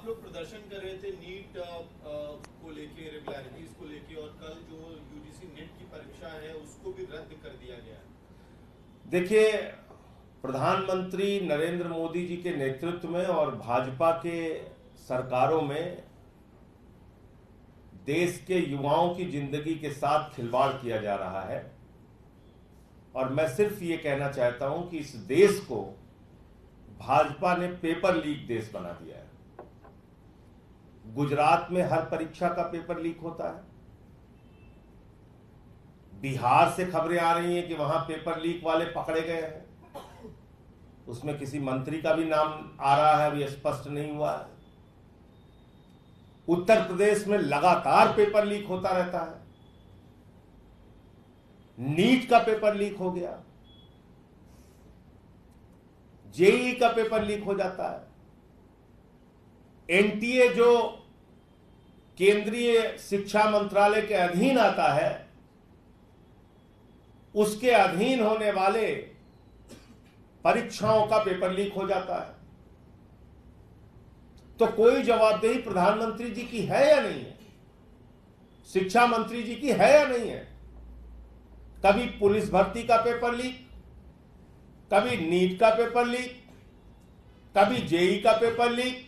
लोग प्रदर्शन कर रहे थे नीट को लेके, रेगुलरिटीज को लेके, और कल जो यूजीसी नेट की परीक्षा है उसको भी रद्द कर दिया गया। देखिए, प्रधानमंत्री नरेंद्र मोदी जी के नेतृत्व में और भाजपा के सरकारों में देश के युवाओं की जिंदगी के साथ खिलवाड़ किया जा रहा है। और मैं सिर्फ ये कहना चाहता हूं कि इस देश को भाजपा ने पेपर लीक देश बना दिया है। गुजरात में हर परीक्षा का पेपर लीक होता है। बिहार से खबरें आ रही हैं कि वहां पेपर लीक वाले पकड़े गए हैं। उसमें किसी मंत्री का भी नाम आ रहा है, अभी स्पष्ट नहीं हुआ है। उत्तर प्रदेश में लगातार पेपर लीक होता रहता है। नीट का पेपर लीक हो गया, जेईई का पेपर लीक हो जाता है। एनटीए जो केंद्रीय शिक्षा मंत्रालय के अधीन आता है, उसके अधीन होने वाले परीक्षाओं का पेपर लीक हो जाता है। तो कोई जवाबदेही प्रधानमंत्री जी की है या नहीं है? शिक्षा मंत्री जी की है या नहीं है? कभी पुलिस भर्ती का पेपर लीक, कभी नीट का पेपर लीक, कभी जेईई का पेपर लीक,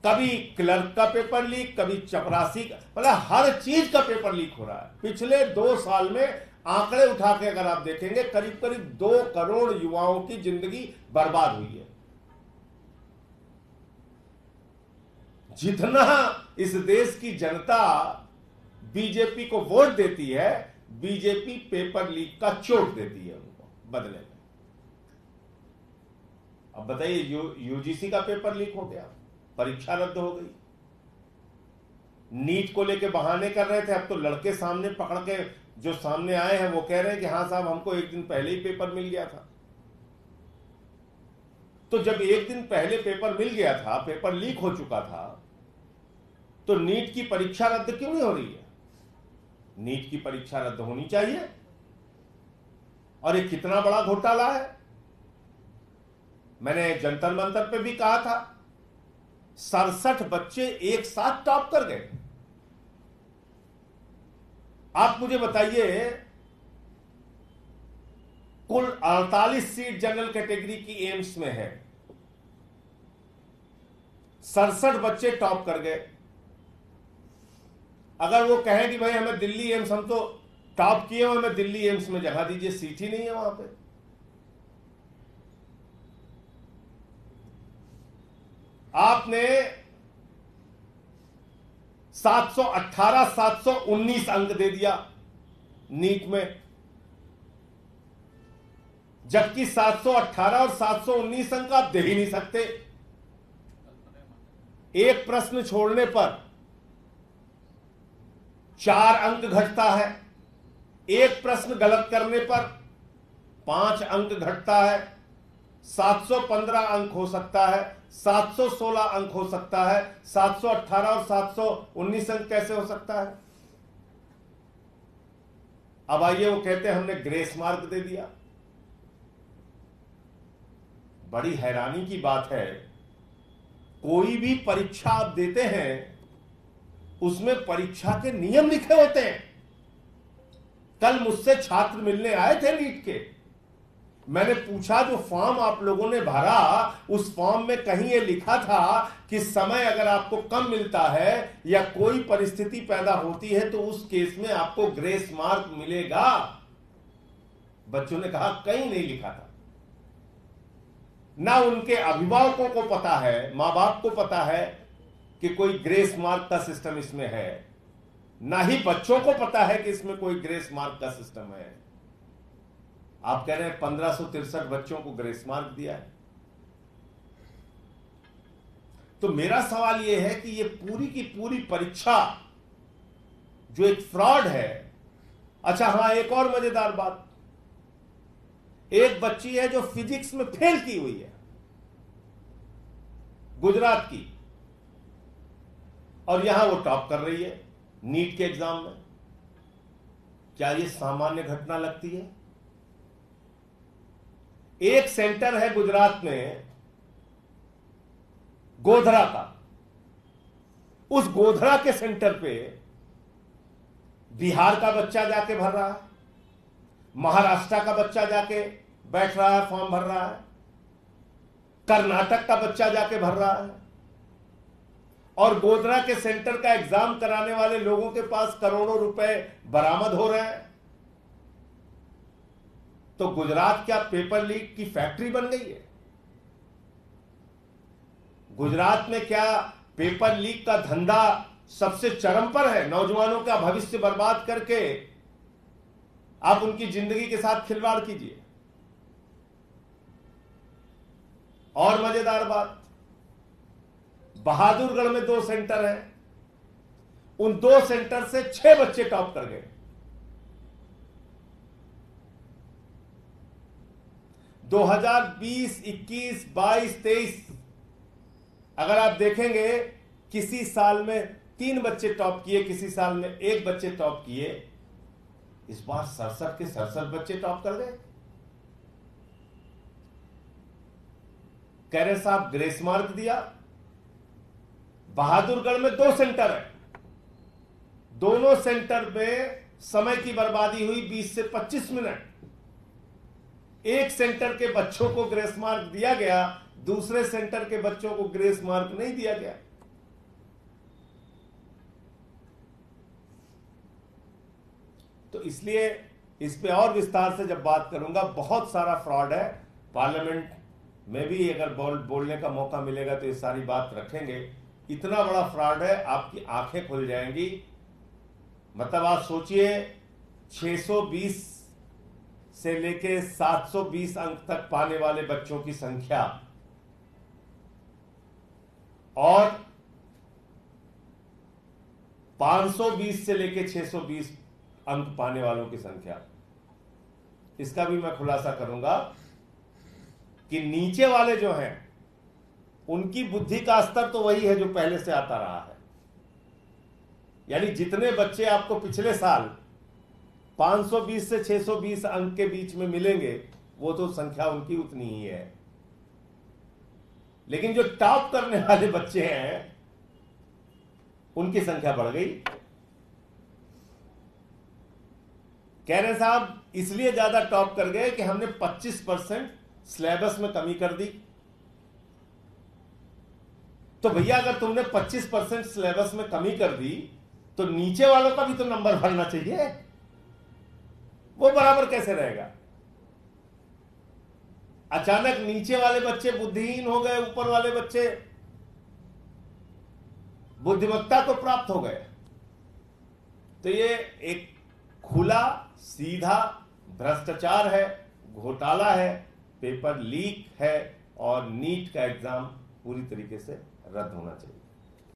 कभी क्लर्क का पेपर लीक, कभी चपरासी का, मतलब हर चीज का पेपर लीक हो रहा है। पिछले 2 साल में आंकड़े उठा के अगर आप देखेंगे, करीब करीब 2 करोड़ युवाओं की जिंदगी बर्बाद हुई है। जितना इस देश की जनता बीजेपी को वोट देती है, बीजेपी पेपर लीक का चोट देती है उनको बदले में। अब बताइए, यूजीसी का पेपर लीक हो गया, परीक्षा रद्द हो गई। नीट को लेके बहाने कर रहे थे, अब तो लड़के सामने पकड़ के जो सामने आए हैं वो कह रहे हैं कि हां साहब, हमको 1 दिन पहले ही पेपर मिल गया था। तो जब 1 दिन पहले पेपर मिल गया था, पेपर लीक हो चुका था, तो नीट की परीक्षा रद्द क्यों नहीं हो रही है? नीट की परीक्षा रद्द होनी चाहिए। और ये कितना बड़ा घोटाला है। मैंने जंतर मंतर पे भी कहा था, 67 बच्चे एक साथ टॉप कर गए। आप मुझे बताइए, कुल 48 सीट जनरल कैटेगरी की एम्स में है, 67 बच्चे टॉप कर गए। अगर वो कहें कि भाई हमें दिल्ली एम्स, हम तो टॉप किए, हमें दिल्ली एम्स में जगह दीजिए, सीट ही नहीं है वहां पे। आपने 718, 719 अंक दे दिया नीट में, जबकि 718 और 719 अंक आप दे ही नहीं सकते। एक प्रश्न छोड़ने पर 4 अंक घटता है, एक प्रश्न गलत करने पर 5 अंक घटता है। 715 अंक हो सकता है, 716 अंक हो सकता है, 718 और 719 अंक कैसे हो सकता है? अब आइए, वो कहते हैं हमने ग्रेस मार्क दे दिया। बड़ी हैरानी की बात है, कोई भी परीक्षा आप देते हैं उसमें परीक्षा के नियम लिखे होते हैं। कल मुझसे छात्र मिलने आए थे नीट के। मैंने पूछा, जो फॉर्म आप लोगों ने भरा, उस फॉर्म में कहीं यह लिखा था कि समय अगर आपको कम मिलता है या कोई परिस्थिति पैदा होती है तो उस केस में आपको ग्रेस मार्क मिलेगा? बच्चों ने कहा कहीं नहीं लिखा था। ना उनके अभिभावकों को पता है, मां बाप को पता है कि कोई ग्रेस मार्क का सिस्टम इसमें है, ना ही बच्चों को पता है कि इसमें कोई ग्रेस मार्क का सिस्टम है। आप कह रहे हैं 1563 बच्चों को ग्रेस मार्क दिया है। तो मेरा सवाल यह है कि ये पूरी की पूरी परीक्षा जो एक फ्रॉड है। अच्छा हां, एक और मजेदार बात, एक बच्ची है जो फिजिक्स में फेल की हुई है, गुजरात की, और यहां वो टॉप कर रही है नीट के एग्जाम में। क्या ये सामान्य घटना लगती है? एक सेंटर है गुजरात में, गोधरा का, उस गोधरा के सेंटर पे बिहार का बच्चा जाके भर रहा है, महाराष्ट्र का बच्चा जाके बैठ रहा है, फॉर्म भर रहा है, कर्नाटक का बच्चा जाके भर रहा है, और गोधरा के सेंटर का एग्जाम कराने वाले लोगों के पास करोड़ों रुपए बरामद हो रहे हैं। तो गुजरात क्या पेपर लीक की फैक्ट्री बन गई है? गुजरात में क्या पेपर लीक का धंधा सबसे चरम पर है? नौजवानों का भविष्य बर्बाद करके आप उनकी जिंदगी के साथ खिलवाड़ कीजिए। और मजेदार बात, बहादुरगढ़ में 2 सेंटर हैं, उन 2 सेंटर से 6 बच्चे टॉप कर गए। 2020, 21, 22, 23 अगर आप देखेंगे, किसी साल में 3 बच्चे टॉप किए, किसी साल में 1 बच्चे टॉप किए। इस बार 67 के 67 बच्चे टॉप कर गए। कह रहे साहब ग्रेस मार्क दिया। बहादुरगढ़ में 2 सेंटर है, दोनों सेंटर में समय की बर्बादी हुई 20 से 25 मिनट। एक सेंटर के बच्चों को ग्रेस मार्क दिया गया, दूसरे सेंटर के बच्चों को ग्रेस मार्क नहीं दिया गया। तो इसलिए इस पे और विस्तार से जब बात करूंगा, बहुत सारा फ्रॉड है। पार्लियामेंट में भी अगर बोलने का मौका मिलेगा तो ये सारी बात रखेंगे। इतना बड़ा फ्रॉड है, आपकी आंखें खुल जाएंगी। मतलब आप सोचिए, 620 से लेके 720 अंक तक पाने वाले बच्चों की संख्या और 520 से लेके 620 अंक पाने वालों की संख्या, इसका भी मैं खुलासा करूंगा कि नीचे वाले जो हैं उनकी बुद्धि का स्तर तो वही है जो पहले से आता रहा है। यानी जितने बच्चे आपको पिछले साल 520 से 620 अंक के बीच में मिलेंगे, वो तो संख्या उनकी उतनी ही है। लेकिन जो टॉप करने वाले बच्चे हैं उनकी संख्या बढ़ गई। कह रहे साहब इसलिए ज्यादा टॉप कर गए कि हमने 25% सिलेबस में कमी कर दी। तो भैया अगर तुमने 25% सिलेबस में कमी कर दी तो नीचे वालों का भी तो नंबर भरना चाहिए, वो बराबर कैसे रहेगा? अचानक नीचे वाले बच्चे बुद्धिहीन हो गए, ऊपर वाले बच्चे बुद्धिमत्ता को प्राप्त हो गए। तो ये एक खुला सीधा भ्रष्टाचार है, घोटाला है, पेपर लीक है और नीट का एग्जाम पूरी तरीके से रद्द होना चाहिए।